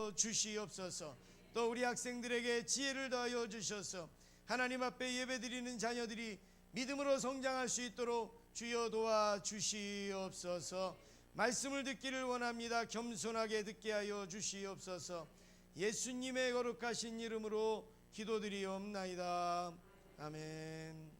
하여 주시옵소서. 또 우리 학생들에게 지혜를 더하여 주셔서 하나님 앞에 예배드리는 자녀들이 믿음으로 성장할 수 있도록 주여 도와 주시옵소서. 말씀을 듣기를 원합니다. 겸손하게 듣게 하여 주시옵소서. 예수님의 거룩하신 이름으로 기도드리옵나이다. 아멘.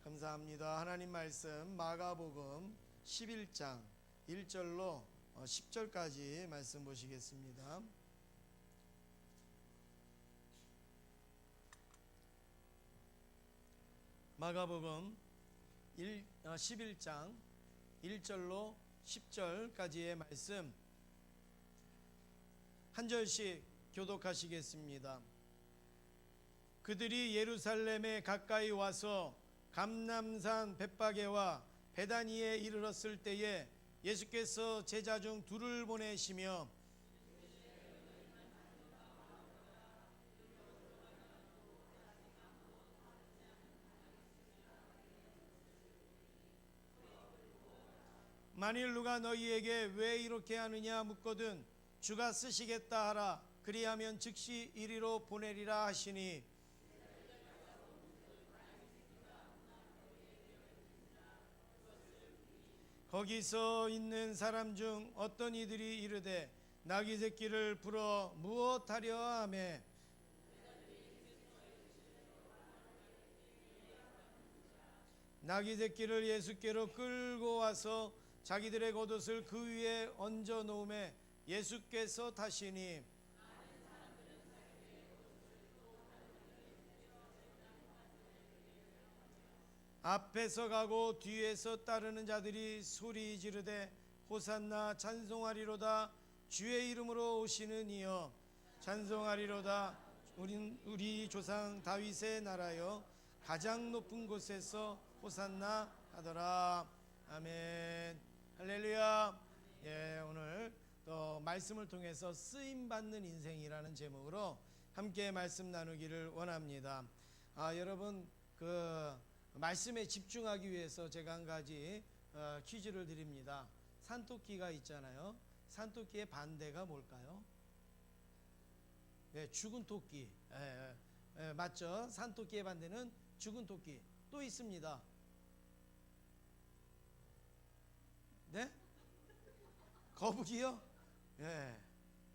감사합니다. 하나님 말씀 마가복음 11장 1절로 10절까지 말씀 보시겠습니다. 마가복음 11장 1절로 10절까지의 말씀 한 절씩 교독하시겠습니다. 그들이 예루살렘에 가까이 와서 감람산 벳바게와 베다니에 이르렀을 때에 예수께서 제자 중 둘을 보내시며 만일 누가 너희에게 왜 이렇게 하느냐 묻거든 주가 쓰시겠다 하라. 그리하면 즉시 이리로 보내리라 하시니 거기서 있는 사람 중 어떤 이들이 이르되 나귀 새끼를 불어 무엇하려 하매 나귀 새끼를 예수께로 끌고 와서 자기들의 겉옷을 그 위에 얹어 놓음에 예수께서 타시니 앞에서 가고 뒤에서 따르는 자들이 소리 지르되 호산나 찬송하리로다. 주의 이름으로 오시는 이여 찬송하리로다. 우리 조상 다윗의 나라여 가장 높은 곳에서 호산나 하더라. 아멘. 할렐루야. 예, 오늘 또 말씀을 통해서 쓰임받는 인생이라는 제목으로 함께 말씀 나누기를 원합니다. 여러분 그 말씀에 집중하기 위해서 제가 한 가지 퀴즈를 드립니다. 산토끼가 있잖아요. 산토끼의 반대가 뭘까요? 네, 죽은 토끼. 맞죠? 산토끼의 반대는 죽은 토끼. 또 있습니다. 네? 거북이요? 예.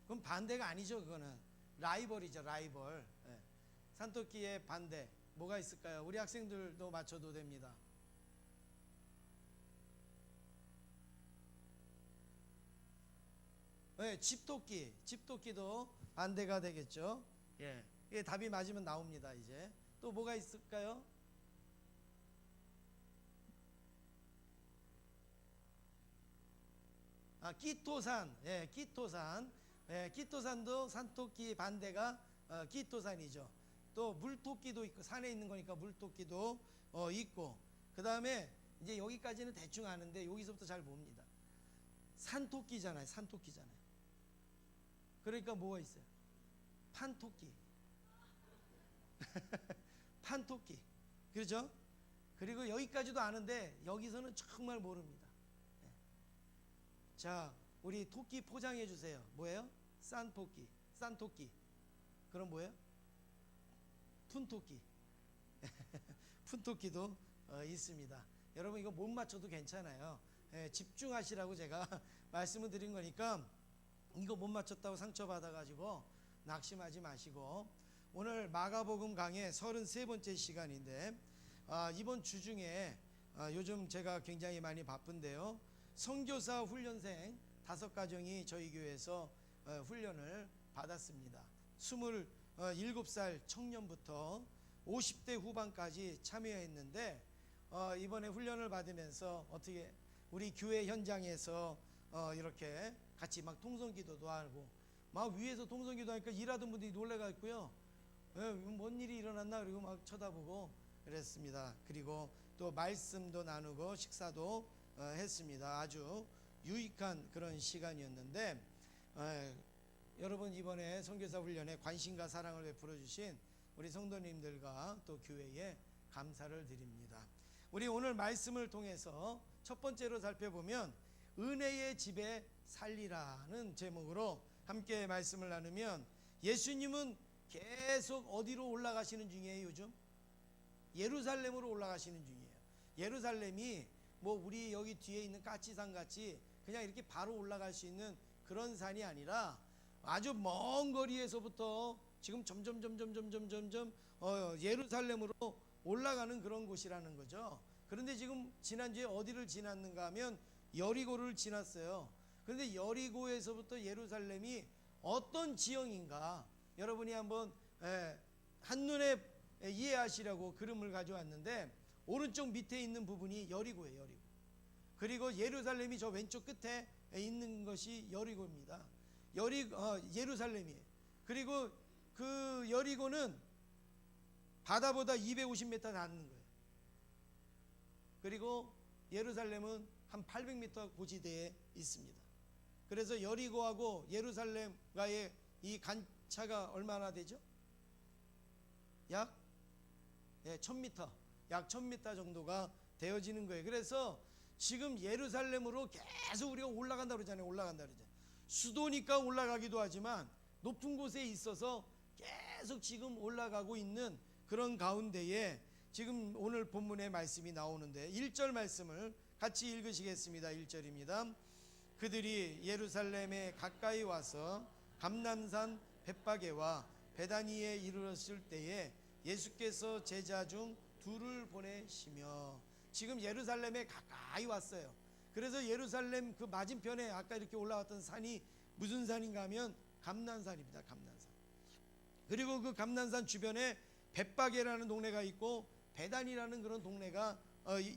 그럼 반대가 아니죠. 그거는 라이벌이죠. 라이벌. 예. 산토끼의 반대 뭐가 있을까요? 우리 학생들도 맞춰도 됩니다. 네, 집토끼. 집토끼도 반대가 되겠죠. 예. 이게 답이 맞으면 나옵니다. 이제 또 뭐가 있을까요? 끼토산. 예, 끼토산. 예, 끼토산도 산토끼 반대가 끼토산이죠. 또 물토끼도 있고 산에 있는 거니까 물토끼도 있고 그 다음에 이제 여기까지는 대충 아는데 여기서부터 잘 봅니다. 산토끼잖아요. 산토끼잖아요. 그러니까 뭐가 있어요? 판토끼. 판토끼. 그렇죠? 그리고 여기까지도 아는데 여기서는 정말 모릅니다. 자, 우리 토끼 포장해 주세요. 뭐예요? 싼토끼. 싼토끼. 그럼 뭐예요? 푼토끼. 푼토끼도 있습니다. 여러분 이거 못 맞춰도 괜찮아요. 집중하시라고 제가 말씀을 드린 거니까 이거 못 맞췄다고 상처받아 가지고 낙심하지 마시고 오늘 마가복음 강의 33번째 시간인데 이번 주 중에 요즘 제가 굉장히 많이 바쁜데요. 선교사 훈련생 5가정이 저희 교회에서 훈련을 받았습니다. 27살 청년부터 50대 후반까지 참여했는데 이번에 훈련을 받으면서 어떻게 우리 교회 현장에서 이렇게 같이 막 통성기도도 하고 막 위에서 통성기도 하니까 일하던 분들이 놀래가지고요. 뭔 일이 일어났나 그리고 막 쳐다보고 그랬습니다. 그리고 또 말씀도 나누고 식사도 했습니다. 아주 유익한 그런 시간이었는데 여러분 이번에 선교사 훈련에 관심과 사랑을 베풀어 주신 우리 성도님들과 또 교회에 감사를 드립니다. 우리 오늘 말씀을 통해서 첫 번째로 살펴보면 은혜의 집에 살리라는 제목으로 함께 말씀을 나누면, 예수님은 계속 어디로 올라가시는 중이에요? 요즘 예루살렘으로 올라가시는 중이에요. 예루살렘이 뭐 우리 여기 뒤에 있는 까치산 같이 그냥 이렇게 바로 올라갈 수 있는 그런 산이 아니라 아주 먼 거리에서부터 지금 점점 예루살렘으로 올라가는 그런 곳이라는 거죠. 그런데 지금 지난주에 어디를 지났는가 하면 여리고를 지났어요. 그런데 여리고에서부터 예루살렘이 어떤 지형인가 여러분이 한번 한눈에 이해하시려고 그림을 가져왔는데, 오른쪽 밑에 있는 부분이 여리고예요. 여리고. 그리고 예루살렘이 저 왼쪽 끝에 있는 것이 여리고입니다. 예루살렘이에요. 그리고 그 여리고는 바다보다 250m 낮은 거예요. 그리고 예루살렘은 한 800m 고지대에 있습니다. 그래서 여리고하고 예루살렘과의 이 간차가 얼마나 되죠? 약 1000m, 약 1000m 정도가 되어지는 거예요. 그래서 지금 예루살렘으로 계속 우리가 올라간다 그러잖아요. 올라간다 그러잖아요. 수도니까 올라가기도 하지만 높은 곳에 있어서 계속 지금 올라가고 있는 그런 가운데에 지금 오늘 본문의 말씀이 나오는데, 1절 말씀을 같이 읽으시겠습니다. 1절입니다. 그들이 예루살렘에 가까이 와서 감람산 벳바게와 베다니에 이르렀을 때에 예수께서 제자 중 둘을 보내시며, 지금 예루살렘에 가까이 왔어요. 그래서 예루살렘 그 맞은편에 아까 이렇게 올라왔던 산이 무슨 산인가 하면 감람산입니다. 감람산. 그리고 그 감람산 주변에 벳바게라는 동네가 있고 베단이라는 그런 동네가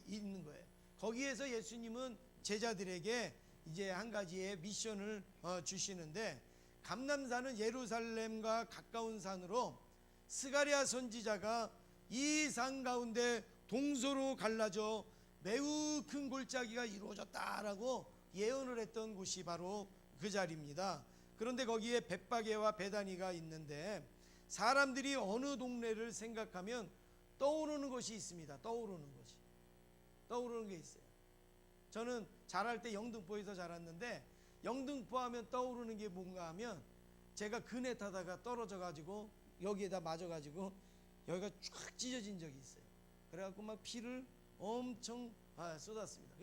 있는 거예요. 거기에서 예수님은 제자들에게 이제 한 가지의 미션을 주시는데, 감람산은 예루살렘과 가까운 산으로 스가랴 선지자가 이 산 가운데 동서로 갈라져 매우 큰 골짜기가 이루어졌다라고 예언을 했던 곳이 바로 그 자리입니다. 그런데 거기에 벳바게와 베다니가 있는데, 사람들이 어느 동네를 생각하면 떠오르는 것이 있습니다. 떠오르는 게 있어요. 저는 자랄 때 영등포에서 자랐는데, 영등포 하면 떠오르는 게 뭔가 하면, 제가 그네 타다가 떨어져 가지고 여기에다 맞아 가지고 여기가 쫙 찢어진 적이 있어요. 그래갖고 막 피를 엄청 쏟았습니다.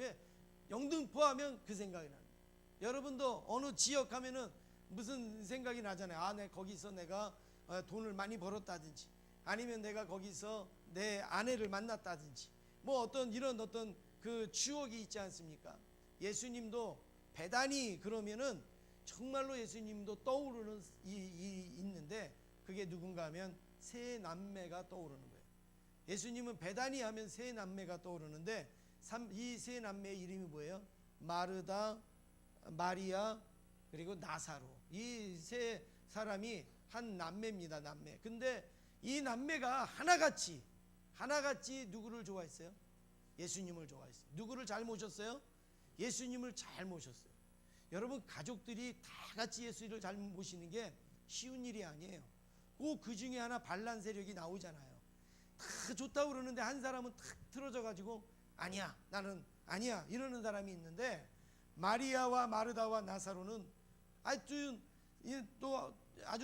영등포 하면 그 생각이 납니다. 여러분도 어느 지역 하면은 무슨 생각이 나잖아요. 거기서 내가 돈을 많이 벌었다든지, 아니면 내가 거기서 내 아내를 만났다든지, 뭐 이런 어떤 그 추억이 있지 않습니까? 예수님도 베다니 그러면은 정말로 예수님도 떠오르는 있는데, 그게 누군가 하면 세 남매가 떠오르는 거예요. 예수님은 베다니 하면 세 남매가 떠오르는데, 이 세 남매의 이름이 뭐예요? 마르다, 마리아, 그리고 나사로. 이 세 사람이 한 남매입니다. 남매. 근데 이 남매가 하나같이 누구를 좋아했어요? 예수님을 좋아했어요. 누구를 잘 모셨어요? 예수님을 잘 모셨어요. 여러분, 가족들이 다 같이 예수를 잘 모시는 게 쉬운 일이 아니에요. 꼭 그 중에 하나 반란 세력이 나오잖아요. 다 좋다고 그러는데 한 사람은 탁 틀어져 가지고 아니야, 나는 아니야 이러는 사람이 있는데, 마리아와 마르다와 나사로는 아주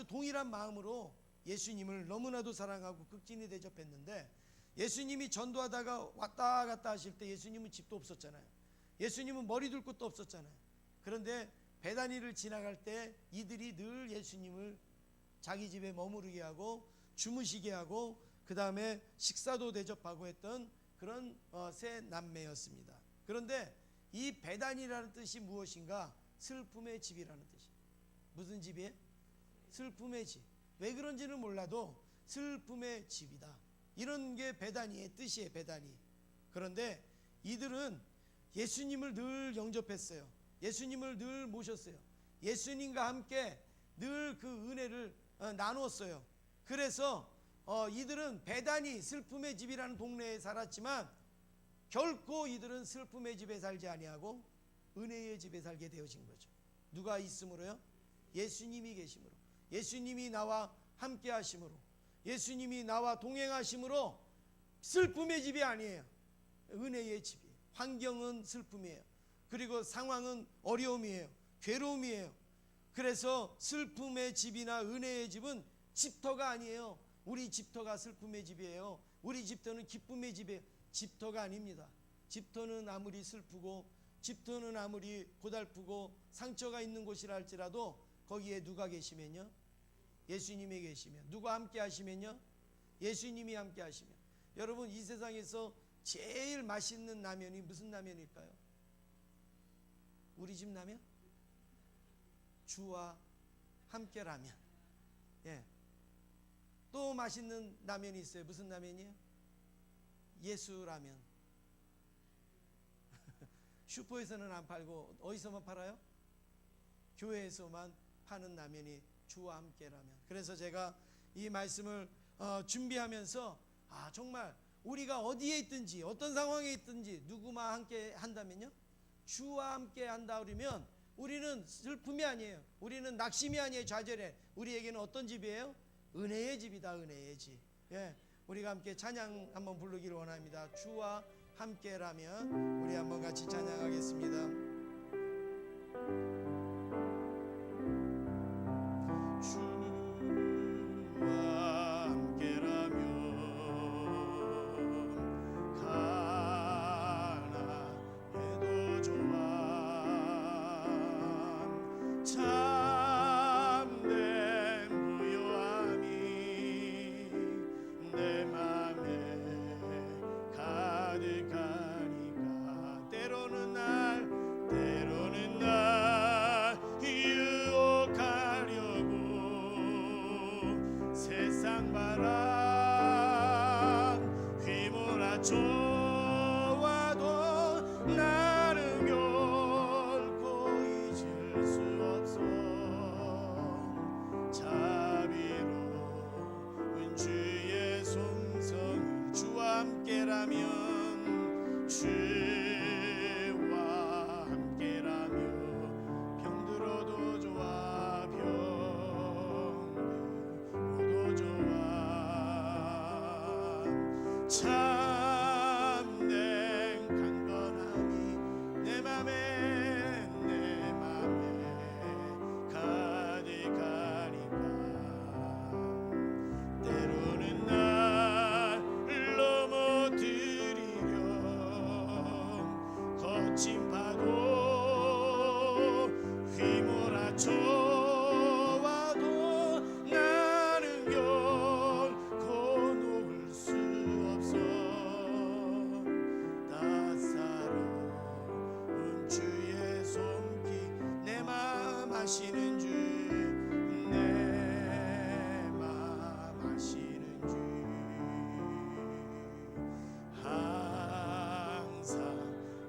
동일한 마음으로 예수님을 너무나도 사랑하고 극진히 대접했는데, 예수님이 전도하다가 왔다 갔다 하실 때 예수님은 집도 없었잖아요. 예수님은 머리 둘 곳도 없었잖아요. 그런데 베다니를 지나갈 때 이들이 늘 예수님을 자기 집에 머무르게 하고 주무시게 하고 그 다음에 식사도 대접하고 했던 그런 세 남매였습니다. 그런데 이 베다니라는 뜻이 무엇인가? 슬픔의 집이라는 뜻이에요. 무슨 집이에요? 슬픔의 집. 왜 그런지는 몰라도 슬픔의 집이다, 이런 게 베다니의 뜻이에요. 베다니. 그런데 이들은 예수님을 늘 영접했어요. 예수님을 늘 모셨어요. 예수님과 함께 늘 그 은혜를 나누었어요. 그래서 이들은 베다니, 슬픔의 집이라는 동네에 살았지만 결코 이들은 슬픔의 집에 살지 아니하고 은혜의 집에 살게 되어진 거죠. 누가 있으므로요? 예수님이 계심으로, 예수님이 나와 함께 하심으로, 예수님이 나와 동행하심으로 슬픔의 집이 아니에요. 은혜의 집이에요. 환경은 슬픔이에요. 그리고 상황은 어려움이에요. 괴로움이에요. 그래서 슬픔의 집이나 은혜의 집은 집터가 아니에요. 우리 집터가 슬픔의 집이에요. 우리 집터는 기쁨의 집이에요. 집터가 아닙니다. 집터는 아무리 슬프고 집터는 아무리 고달프고 상처가 있는 곳이라 할지라도 거기에 누가 계시면요? 예수님이 계시면. 누가 함께 하시면요? 예수님이 함께 하시면. 여러분, 이 세상에서 제일 맛있는 라면이 무슨 라면일까요? 우리 집 라면? 주와 함께 라면. 예. 또 맛있는 라면이 있어요. 무슨 라면이에요? 예수 라면. 슈퍼에서는 안 팔고 어디서만 팔아요? 교회에서만 파는 라면이 주와 함께 라면. 그래서 제가 이 말씀을 준비하면서 정말 우리가 어디에 있든지 어떤 상황에 있든지 누구만 함께 한다면요? 주와 함께 한다 그러면 우리는 슬픔이 아니에요. 우리는 낙심이 아니에요. 좌절해. 우리에게는 어떤 집이에요? 은혜의 집이다. 은혜의 집. 예, 우리가 함께 찬양 한번 부르기를 원합니다. 주와 함께라면 우리 한번 같이 찬양하겠습니다.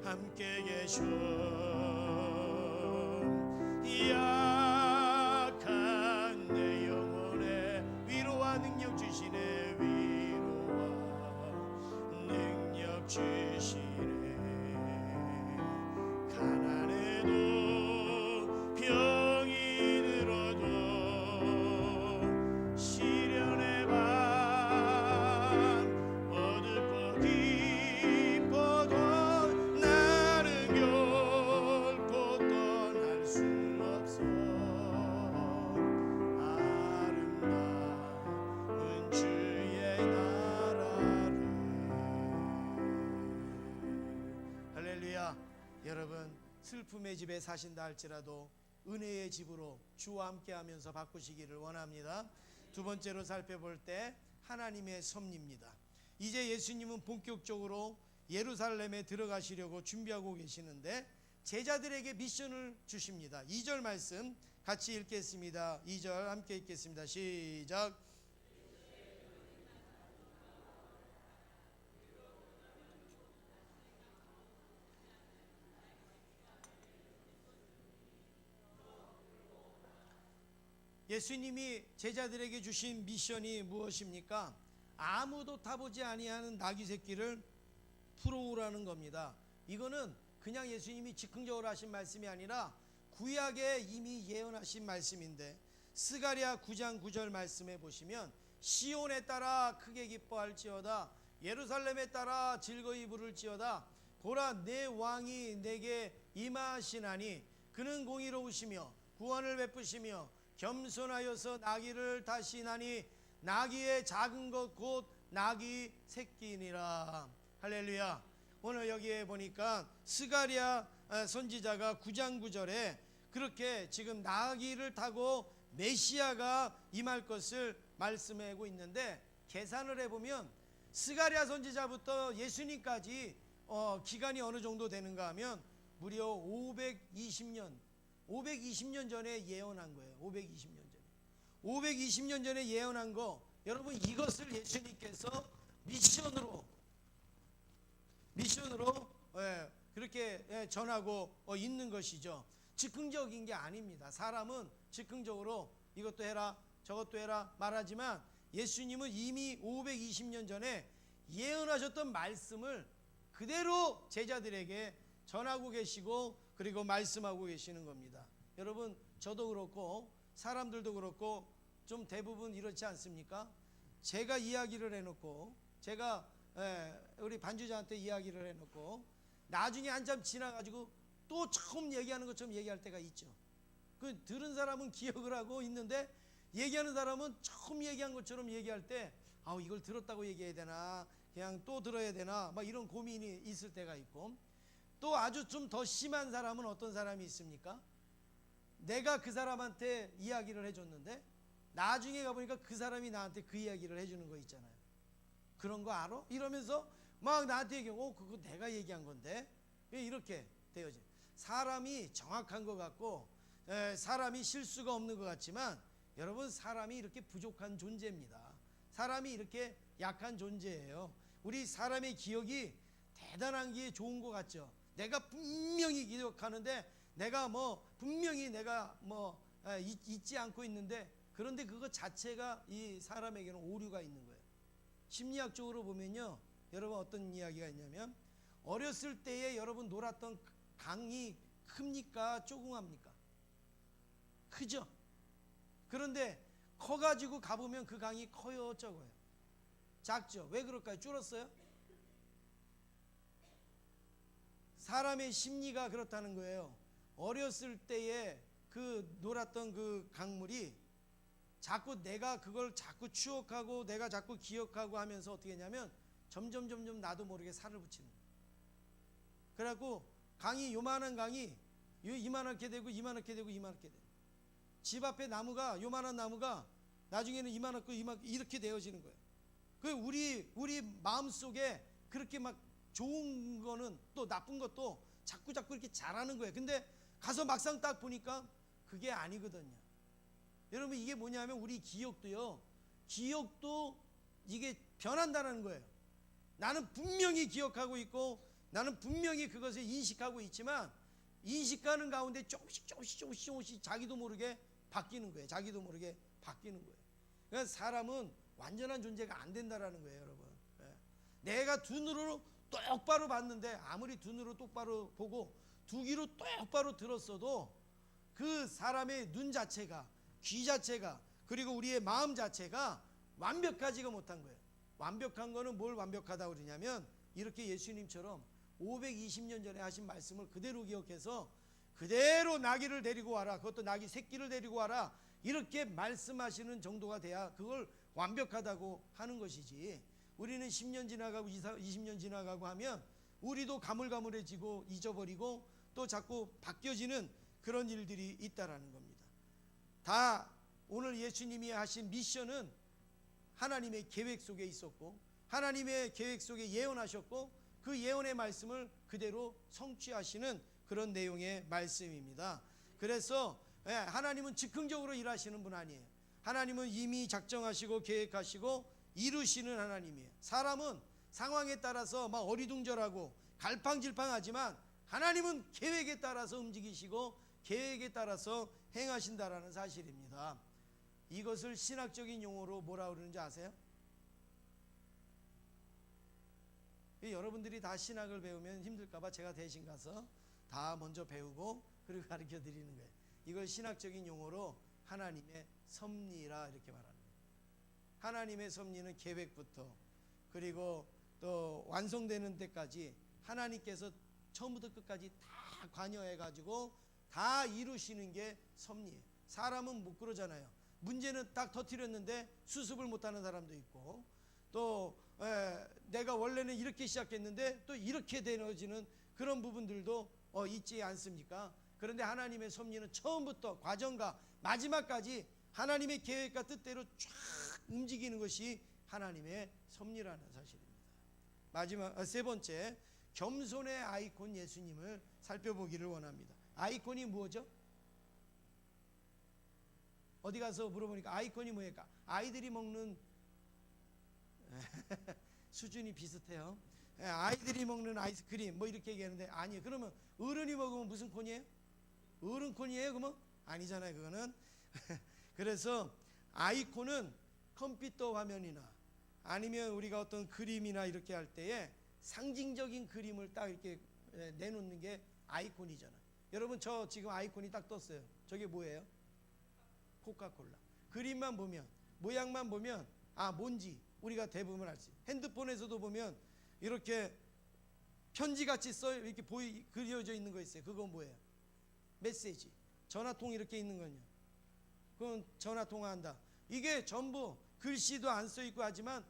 함께 계셔. 약한 내 영혼에 위로와 능력 주시네. 위로와 능력 주시네. 가난해도 병이 들어도 시련의 밤 어둡고 기뻐도 나는 결코 떠날 수 없어. 아름다운 주의 나라를. 할렐루야. 여러분, 슬픔의 집에 사신다 할지라도 은혜의 집으로 주와 함께하면서 바꾸시기를 원합니다. 두 번째로 살펴볼 때 하나님의 섭리입니다. 이제 예수님은 본격적으로 예루살렘에 들어가시려고 준비하고 계시는데 제자들에게 미션을 주십니다. 2절 말씀 같이 읽겠습니다. 2절 함께 읽겠습니다. 시작. 예수님이 제자들에게 주신 미션이 무엇입니까? 아무도 타보지 아니하는 나귀 새끼를 풀어오라는 겁니다. 이거는 그냥 예수님이 즉흥적으로 하신 말씀이 아니라 구약에 이미 예언하신 말씀인데 스가랴 9장 9절 말씀에 보시면 시온에 따라 크게 기뻐할지어다 예루살렘에 따라 즐거이 부를지어다 보라 내 왕이 내게 임하시나니 그는 공의로우시며 구원을 베푸시며 겸손하여서 나귀를 다시나니 나귀의 작은 것 곧 나귀 새끼니라. 할렐루야. 오늘 여기에 보니까 스가랴 선지자가 9장 9절에 그렇게 지금 나귀를 타고 메시아가 임할 것을 말씀하고 있는데, 계산을 해보면 스가랴 선지자부터 예수님까지 기간이 어느 정도 되는가 하면 무려 520년 전에 예언한 거예요. 520년 전에 예언한 거, 여러분 이것을 예수님께서 미션으로 그렇게 전하고 있는 것이죠. 즉흥적인 게 아닙니다. 사람은 즉흥적으로 이것도 해라 저것도 해라 말하지만, 예수님은 이미 520년 전에 예언하셨던 말씀을 그대로 제자들에게 전하고 계시고 그리고 말씀하고 계시는 겁니다. 여러분 저도 그렇고 사람들도 그렇고 좀 대부분 이렇지 않습니까? 제가 이야기를 해놓고, 제가 우리 반주자한테 이야기를 해놓고 나중에 한참 지나가지고 또 처음 얘기하는 것처럼 얘기할 때가 있죠. 그 들은 사람은 기억을 하고 있는데 얘기하는 사람은 처음 얘기한 것처럼 얘기할 때 이걸 들었다고 얘기해야 되나 그냥 또 들어야 되나 막 이런 고민이 있을 때가 있고, 또 아주 좀 더 심한 사람은 어떤 사람이 있습니까? 내가 그 사람한테 이야기를 해줬는데 나중에 가보니까 그 사람이 나한테 그 이야기를 해주는 거 있잖아요. 그런 거 알아? 이러면서 막 나한테 얘기하고 그거 내가 얘기한 건데, 이렇게 되어져. 사람이 정확한 것 같고 사람이 실수가 없는 것 같지만, 여러분 사람이 이렇게 부족한 존재입니다. 사람이 이렇게 약한 존재예요. 우리 사람의 기억이 대단한 게 좋은 것 같죠. 내가 분명히 기억하는데 내가 분명히 내가 잊지 않고 있는데, 그런데 그거 자체가 이 사람에게는 오류가 있는 거예요. 심리학적으로 보면요, 여러분 어떤 이야기가 있냐면, 어렸을 때에 여러분 놀았던 강이 큽니까 조그맣니까? 크죠. 그런데 커가지고 가보면 그 강이 커요 적어요? 작죠. 왜 그럴까요? 줄었어요? 사람의 심리가 그렇다는 거예요. 어렸을 때에 그 놀았던 그 강물이 자꾸 내가 그걸 자꾸 추억하고 내가 자꾸 기억하고 하면서 어떻게 했냐면 점점 나도 모르게 살을 붙이는 거예요. 그래갖고 강이, 요만한 강이 이만하게 되고 이만하게 되고 이만하게 돼요. 집 앞에 나무가, 요만한 나무가 나중에는 이만하고 이렇게 되어지는 거예요. 그 우리 마음속에 그렇게 막 좋은 거는 또 나쁜 것도 자꾸 이렇게 자라는 거예요. 근데 가서 막상 딱 보니까 그게 아니거든요. 여러분 이게 뭐냐면, 우리 기억도 이게 변한다는 거예요. 나는 분명히 기억하고 있고 나는 분명히 그것을 인식하고 있지만, 인식하는 가운데 조금씩 자기도 모르게 바뀌는 거예요. 자기도 모르게 바뀌는 거예요. 그러니까 사람은 완전한 존재가 안 된다라는 거예요, 여러분. 내가 두 눈으로 똑바로 봤는데, 아무리 두 눈으로 똑바로 보고 두 귀로 똑바로 들었어도 그 사람의 눈 자체가, 귀 자체가, 그리고 우리의 마음 자체가 완벽하지가 못한 거예요. 완벽한 거는 뭘 완벽하다고 그러냐면, 이렇게 예수님처럼 520년 전에 하신 말씀을 그대로 기억해서 그대로 나귀를 데리고 와라, 그것도 나귀 새끼를 데리고 와라, 이렇게 말씀하시는 정도가 돼야 그걸 완벽하다고 하는 것이지, 우리는 10년 지나가고 20년 지나가고 하면 우리도 가물가물해지고 잊어버리고 또 자꾸 바뀌어지는 그런 일들이 있다라는 겁니다. 다 오늘 예수님이 하신 미션은 하나님의 계획 속에 있었고, 하나님의 계획 속에 예언하셨고, 그 예언의 말씀을 그대로 성취하시는 그런 내용의 말씀입니다. 그래서 하나님은 즉흥적으로 일하시는 분 아니에요. 하나님은 이미 작정하시고 계획하시고 이루시는 하나님이에요. 사람은 상황에 따라서 막 어리둥절하고 갈팡질팡하지만, 하나님은 계획에 따라서 움직이시고 계획에 따라서 행하신다라는 사실입니다. 이것을 신학적인 용어로 뭐라 그러는지 아세요? 여러분들이 다 신학을 배우면 힘들까봐 제가 대신 가서 다 먼저 배우고 그리고 가르쳐 드리는 거예요. 이걸 신학적인 용어로 하나님의 섭리라 이렇게 말하는 거예요. 하나님의 섭리는 계획부터 그리고 또 완성되는 때까지 하나님께서 처음부터 끝까지 다 관여해 가지고 다 이루시는 게 섭리예요. 사람은 못 그러잖아요. 문제는 딱 터뜨렸는데 수습을 못하는 사람도 있고, 또 내가 원래는 이렇게 시작했는데 또 이렇게 되어지는 그런 부분들도 있지 않습니까? 그런데 하나님의 섭리는 처음부터 과정과 마지막까지 하나님의 계획과 뜻대로 쫙 움직이는 것이 하나님의 섭리라는 사실입니다. 마지막 세 번째, 겸손의 아이콘 예수님을 살펴보기를 원합니다. 아이콘이 뭐죠? 어디 가서 물어보니까 아이콘이 뭐일까? 아이들이 먹는 수준이 비슷해요. 아이들이 먹는 아이스크림 뭐 이렇게 얘기하는데, 아니에요. 그러면 어른이 먹으면 무슨 콘이에요? 어른콘이에요? 그러면 아니잖아요. 그거는 그래서 아이콘은 컴퓨터 화면이나 아니면 우리가 어떤 그림이나 이렇게 할 때에 상징적인 그림을 딱 이렇게 내놓는 게 아이콘이잖아요. 여러분, 저 지금 아이콘이 딱 떴어요. 저게 뭐예요? 코카콜라. 그림만 보면, 모양만 보면 뭔지 우리가 대부분 알 수 있어요. 핸드폰에서도 보면 이렇게 편지같이 이렇게 그려져 있는 거 있어요. 그건 뭐예요? 메시지. 전화통 이렇게 있는 건요, 그건 전화 통화한다. 이게 전부 글씨도 안 써 있고 하지만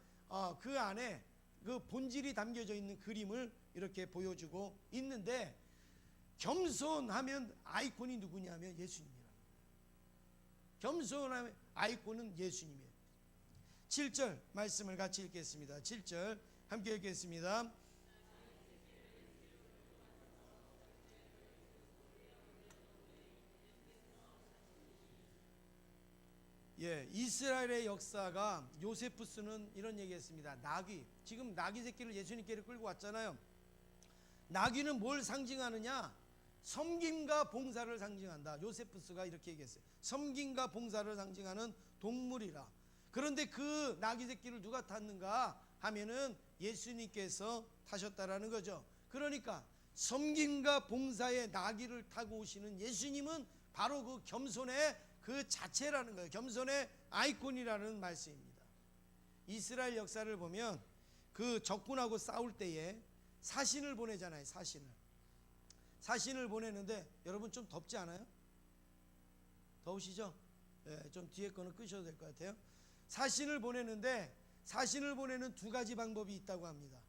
그 안에 그 본질이 담겨져 있는 그림을 이렇게 보여주고 있는데, 겸손하면 아이콘이 누구냐면 예수님이라. 겸손하면 아이콘은 예수님이에요. 7절 말씀을 같이 읽겠습니다. 7절 함께 읽겠습니다. 이스라엘의 역사가, 요세푸스는 이런 얘기했습니다. 나귀, 지금 나귀 새끼를 예수님께로 끌고 왔잖아요. 나귀는 뭘 상징하느냐? 섬김과 봉사를 상징한다. 요세푸스가 이렇게 얘기했어요. 섬김과 봉사를 상징하는 동물이라. 그런데 그 나귀 새끼를 누가 탔는가 하면은 예수님께서 타셨다라는 거죠. 그러니까 섬김과 봉사의 나귀를 타고 오시는 예수님은 바로 그 겸손의 그 자체라는 거예요. 겸손의 아이콘이라는 말씀입니다. 이스라엘 역사를 보면 그 적군하고 싸울 때에 사신을 보내잖아요. 사신을 보내는데, 여러분 좀 덥지 않아요? 더우시죠? 좀 뒤에 거는 끄셔도 될 것 같아요. 사신을 보내는데, 사신을 보내는 두 가지 방법이 있다고 합니다.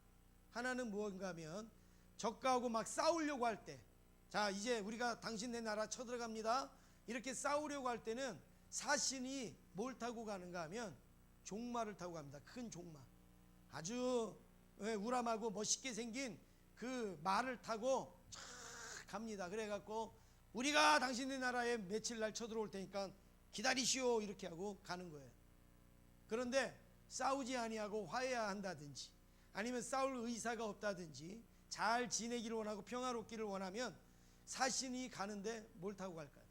하나는 무언가 하면 적과하고 막 싸우려고 할 때, 자 이제 우리가 당신 내 나라 쳐들어갑니다, 이렇게 싸우려고 할 때는 사신이 뭘 타고 가는가 하면 종마를 타고 갑니다. 큰 종마, 아주 우람하고 멋있게 생긴 그 말을 타고 쫙 갑니다. 그래갖고 우리가 당신의 나라에 며칠 날 쳐들어올 테니까 기다리시오, 이렇게 하고 가는 거예요. 그런데 싸우지 아니하고 화해한다든지 아니면 싸울 의사가 없다든지 잘 지내기를 원하고 평화롭기를 원하면 사신이 가는데 뭘 타고 갈까요?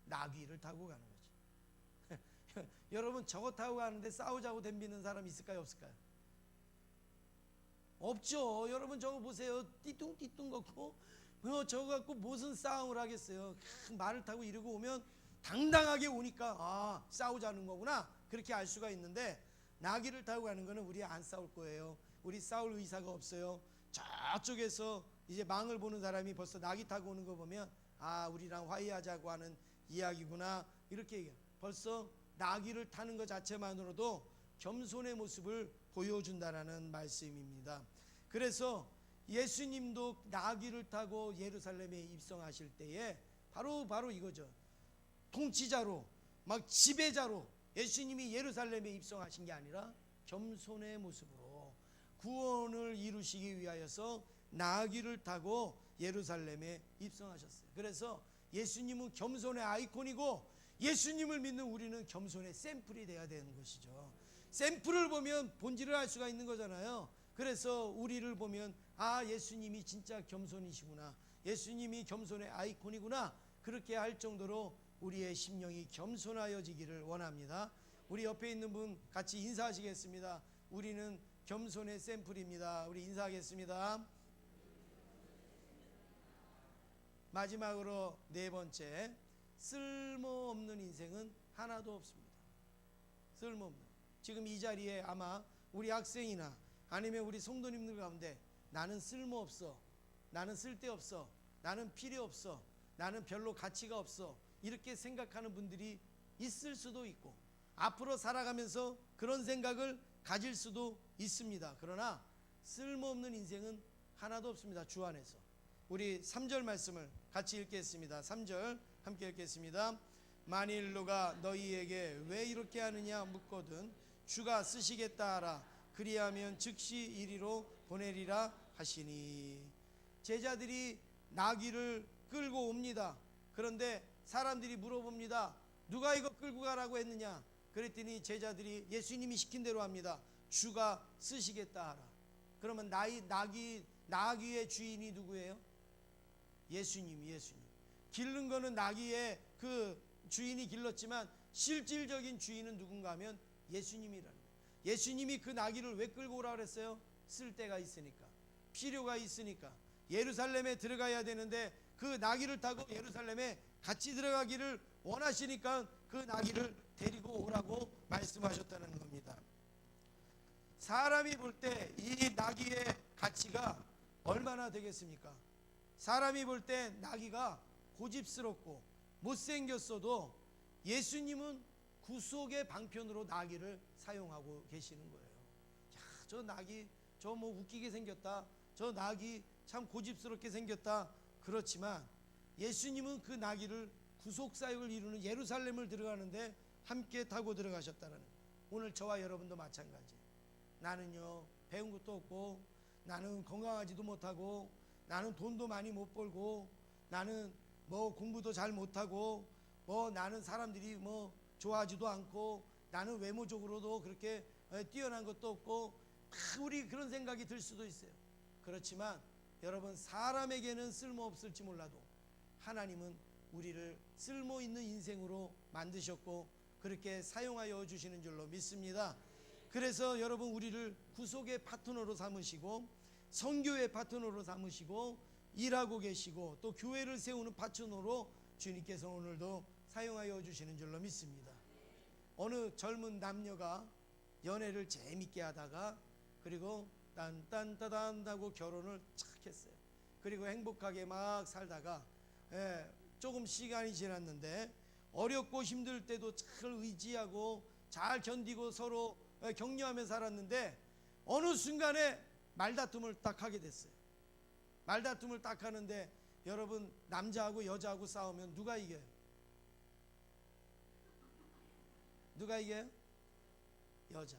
나귀를 타고 가는 거죠. 여러분, 저거 타고 가는데 싸우자고 덤비는 사람 있을까요? 없을까요? 없죠. 여러분 저거 보세요. 띠뚱띠뚱 걷고 저거 갖고 무슨 싸움을 하겠어요. 말을 타고 이러고 오면 당당하게 오니까 싸우자는 거구나, 그렇게 알 수가 있는데, 나귀를 타고 가는 거는 우리 안 싸울 거예요. 우리 싸울 의사가 없어요. 저쪽에서 이제 망을 보는 사람이 벌써 나귀 타고 오는 거 보면 우리랑 화해하자고 하는 이야기구나, 이렇게 얘기해요. 벌써 나귀를 타는 것 자체만으로도 겸손의 모습을 보여준다라는 말씀입니다. 그래서 예수님도 나귀를 타고 예루살렘에 입성하실 때에 바로 이거죠. 통치자로, 막 지배자로 예수님이 예루살렘에 입성하신 게 아니라 겸손의 모습으로 구원을 이루시기 위하여서 나귀를 타고 예루살렘에 입성하셨어요. 그래서 예수님은 겸손의 아이콘이고, 예수님을 믿는 우리는 겸손의 샘플이 돼야 되는 것이죠. 샘플을 보면 본질을 알 수가 있는 거잖아요. 그래서 우리를 보면 예수님이 진짜 겸손이시구나, 예수님이 겸손의 아이콘이구나, 그렇게 할 정도로 우리의 심령이 겸손하여지기를 원합니다. 우리 옆에 있는 분 같이 인사하시겠습니다. 우리는 겸손의 샘플입니다. 우리 인사하겠습니다. 마지막으로 네 번째, 쓸모없는 인생은 하나도 없습니다. 쓸모없는, 지금 이 자리에 아마 우리 학생이나 아니면 우리 성도님들 가운데 나는 쓸모없어, 나는 쓸데없어, 나는 필요 없어, 나는 별로 가치가 없어, 이렇게 생각하는 분들이 있을 수도 있고 앞으로 살아가면서 그런 생각을 가질 수도 있습니다. 그러나 쓸모없는 인생은 하나도 없습니다. 주 안에서. 우리 3절 말씀을 같이 읽겠습니다. 3절 함께 읽겠습니다. 만일 누가 너희에게 왜 이렇게 하느냐 묻거든 주가 쓰시겠다 하라. 그리하면 즉시 이리로 보내리라 하시니. 제자들이 나귀를 끌고 옵니다. 그런데 사람들이 물어봅니다. 누가 이거 끌고 가라고 했느냐? 그랬더니 제자들이 예수님이 시킨 대로 합니다. 주가 쓰시겠다 하라. 그러면 나귀의 주인이 누구예요? 예수님. 기른 거는 나귀의 그 주인이 길렀지만 실질적인 주인은 누군가 하면 예수님이라는 거예요. 예수님이 그 나귀를 왜 끌고 오라 그랬어요? 쓸 데가 있으니까, 필요가 있으니까. 예루살렘에 들어가야 되는데 그 나귀를 타고 예루살렘에 같이 들어가기를 원하시니까 그 나귀를 데리고 오라고 말씀하셨다는 겁니다. 사람이 볼 때 이 나귀의 가치가 얼마나 되겠습니까? 사람이 볼 때 나귀가 고집스럽고 못생겼어도 예수님은 구속의 방편으로 나귀를 사용하고 계시는 거예요. 야, 저 나귀 저 뭐 웃기게 생겼다, 저 나귀 참 고집스럽게 생겼다. 그렇지만 예수님은 그 나귀를 구속사역을 이루는 예루살렘을 들어가는데 함께 타고 들어가셨다는 거예요. 오늘 저와 여러분도 마찬가지. 나는요 배운 것도 없고, 나는 건강하지도 못하고, 나는 돈도 많이 못 벌고, 나는 뭐 공부도 잘 못하고, 뭐 나는 사람들이 뭐 좋아하지도 않고, 나는 외모적으로도 그렇게 뛰어난 것도 없고, 우리 그런 생각이 들 수도 있어요. 그렇지만 여러분, 사람에게는 쓸모없을지 몰라도 하나님은 우리를 쓸모있는 인생으로 만드셨고 그렇게 사용하여 주시는 줄로 믿습니다. 그래서 여러분, 우리를 구속의 파트너로 삼으시고 선교의 파트너로 삼으시고 일하고 계시고 또 교회를 세우는 파트너로 주님께서 오늘도 사용하여 주시는 줄로 믿습니다. 어느 젊은 남녀가 연애를 재밌게 하다가 그리고 딴딴따단 하고 결혼을 착 했어요. 그리고 행복하게 막 살다가 조금 시간이 지났는데 어렵고 힘들 때도 잘 의지하고 잘 견디고 서로 격려하며 살았는데 어느 순간에 말다툼을 딱 하게 됐어요. 말다툼을 딱 하는데 여러분, 남자하고 여자하고 싸우면 누가 이겨요? 누가 이겨요? 여자.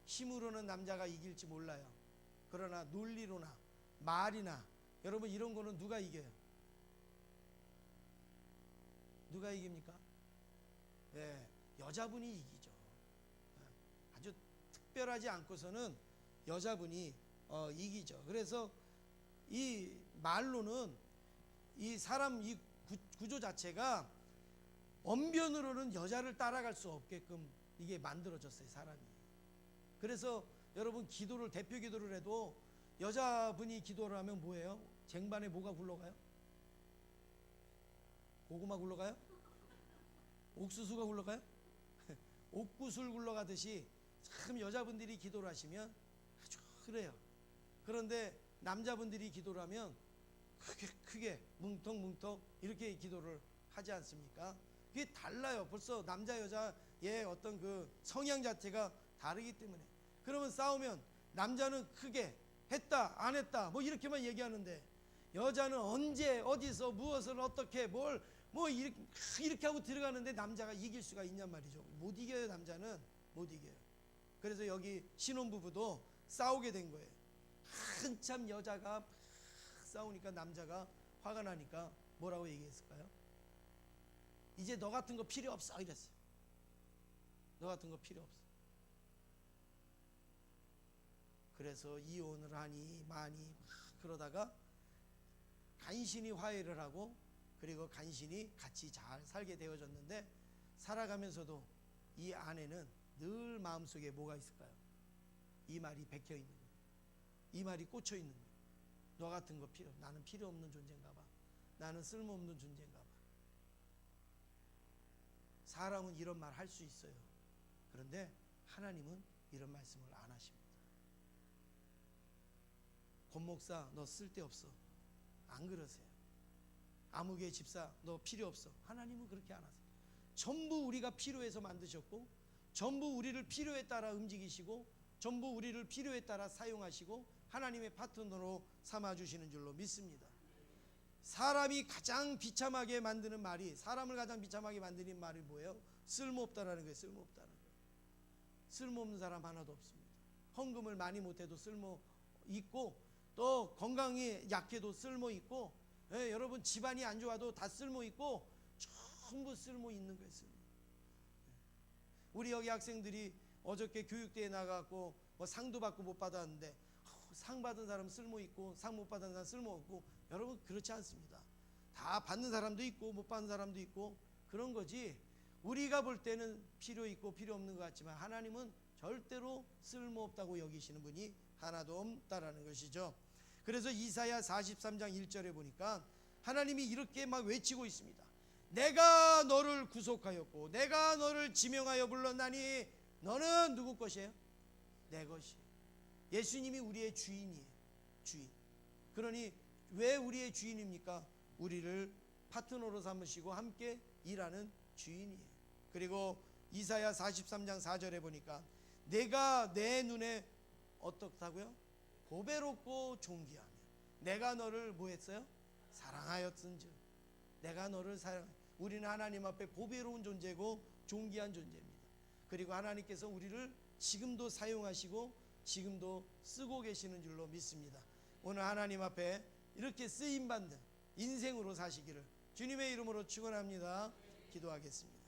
힘으로는 남자가 이길지 몰라요. 그러나 논리로나 말이나 여러분 이런 거는 누가 이겨요? 누가 이깁니까? 여자분이 이기죠. 아주 특별하지 않고서는 여자분이 이기죠. 그래서 이 말로는 이 사람 이 구조 자체가 언변으로는 여자를 따라갈 수 없게끔 이게 만들어졌어요, 사람이. 그래서 여러분, 기도를 대표 기도를 해도 여자분이 기도를 하면 뭐예요? 쟁반에 뭐가 굴러가요? 고구마 굴러가요? 옥수수가 굴러가요? 옥구슬 굴러가듯이 참 여자분들이 기도를 하시면 아주 그래요. 그런데 남자분들이 기도를 하면 크게 뭉텅뭉텅 이렇게 기도를 하지 않습니까? 그게 달라요. 벌써 남자 여자의 어떤 그 성향 자체가 다르기 때문에. 그러면 싸우면 남자는 크게 했다 안 했다 뭐 이렇게만 얘기하는데 여자는 언제 어디서 무엇을 어떻게 뭘 뭐 이렇게 하고 들어가는데 남자가 이길 수가 있냔 말이죠. 못 이겨요. 남자는 못 이겨요. 그래서 여기 신혼부부도 싸우게 된 거예요. 한참 여자가 막 싸우니까 남자가 화가 나니까 뭐라고 얘기했을까요? 이제 너 같은 거 필요 없어 이랬어요. 너 같은 거 필요 없어. 그래서 이혼을 하니 많이 그러다가 간신히 화해를 하고 그리고 간신히 같이 잘 살게 되어졌는데, 살아가면서도 이 아내는 늘 마음속에 뭐가 있을까요? 이 말이 박혀 있는 거예요. 이 말이 꽂혀 있는 거예요. 너 같은 거 필요, 나는 필요 없는 존재인가 봐. 나는 쓸모없는 존재인가 봐. 사람은 이런 말 할 수 있어요. 그런데 하나님은 이런 말씀을 안 하십니다. 권 목사, 너 쓸데없어. 안 그러세요. 아무개 집사 너 필요 없어. 하나님은 그렇게 안 하세요. 전부 우리가 필요해서 만드셨고, 전부 우리를 필요에 따라 움직이시고, 전부 우리를 필요에 따라 사용하시고 하나님의 파트너로 삼아주시는 줄로 믿습니다. 사람이 가장 비참하게 만드는 말이, 사람을 가장 비참하게 만드는 말이 뭐예요? 쓸모없다라는 거예요. 쓸모없다는 거예요. 쓸모없는 사람 하나도 없습니다. 헌금을 많이 못해도 쓸모 있고, 또 건강이 약해도 쓸모 있고, 여러분 집안이 안 좋아도 다 쓸모 있고, 전부 쓸모 있는 거예요. 쓸모. 우리 여기 학생들이 어저께 교육대회 나가고 뭐 상도 받고 못 받았는데, 상 받은 사람 쓸모 있고 상 못 받은 사람 쓸모 없고, 여러분 그렇지 않습니다. 다 받는 사람도 있고 못 받는 사람도 있고 그런 거지, 우리가 볼 때는 필요 있고 필요 없는 것 같지만 하나님은 절대로 쓸모없다고 여기시는 분이 하나도 없다라는 것이죠. 그래서 이사야 43장 1절에 보니까 하나님이 이렇게 막 외치고 있습니다. 내가 너를 구속하였고 내가 너를 지명하여 불렀나니 너는 누구 것이에요? 내 것이에요. 예수님이 우리의 주인이에요. 주인. 그러니 왜 우리의 주인입니까? 우리를 파트너로 삼으시고 함께 일하는 주인이에요. 그리고 이사야 43장 4절에 보니까 내가 내 눈에 어떻다고요? 보배롭고 존귀하며 내가 너를 뭐 했어요? 사랑하였은즉. 내가 너를 사랑. 우리는 하나님 앞에 보배로운 존재고 존귀한 존재입니다. 그리고 하나님께서 우리를 지금도 사용하시고 지금도 쓰고 계시는 줄로 믿습니다. 오늘 하나님 앞에 이렇게 쓰임받는 인생으로 사시기를 주님의 이름으로 축원합니다. 기도하겠습니다.